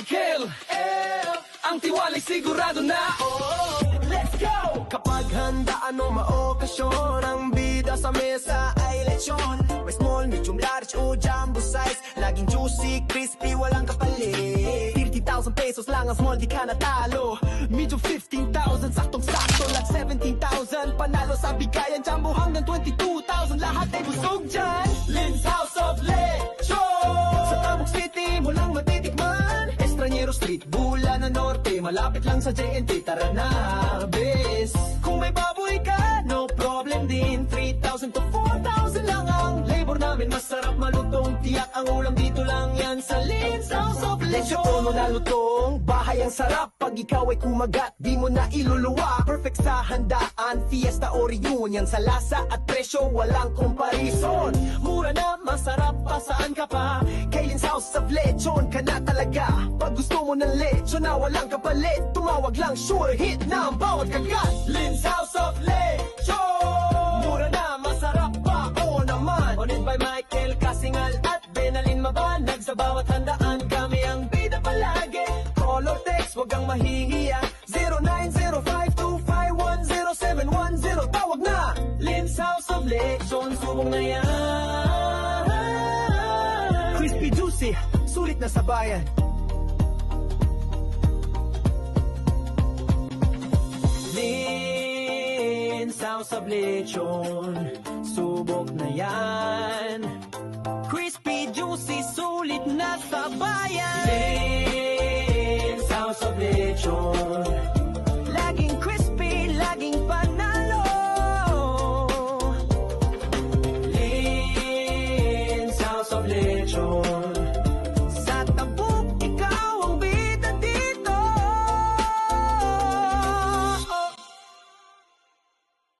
Michael ang tiwala'y sigurado na. Let's go! Kapag handaan o maokasyon, ang bida sa mesa ay lechon. May small, medium, large o jumbo size, laging juicy, crispy, walang kapalit. 30,000 pesos lang ang small, di ka natalo. Medium 15,000, saktong-sakto, lag 17,000. Panalo sa bigayan, jumbo hanggang 22,000. Lahat ay busog dyan. Lynn's House of Lechon. Sa Tabuk City, mo lang matitikman. Estranyero Street, Bula na Norte, malapit lang sa JNT. Tara na, bes. Kung may baboy ka, no problem din. 3,000 to 4,000 lang ang labor namin. Masarap malutong, tiyak ang ulam dito lang yan sa Lynn's House of Lechon. Tono na lutong, bahay ang sarap. Pag ikaw ay kumagat, di mo na iluluwa. Perfect sa handaan, fiesta o reunion. Sa lasa at presyo, walang komparison. Mura na, masarap pa, saan ka pa? Kay Lynn's House of Lechon ka na talaga. Pag gusto mo ng lechon na walang kapalit, tumawag lang, sure hit na ang bawat kagat. Lynn's House of Lechon. Mura na, masarap pa, oo naman. Owned by Michael Kasingal at Benalin Mabanag. Sa bawat handaan kami ang bida palagi. Call or text, wag kang mahihiya. 090525107110. Tawag na, Lynn's House of Lechon. Subong na yan. Crispy juicy, sulit na sa bayan. Lynn's House of Lechon, subok na yan. Crispy, juicy, sulit na sa bayan. Lynn's House of Lechon, laging crispy, laging panalo. Lynn's House of Lechon.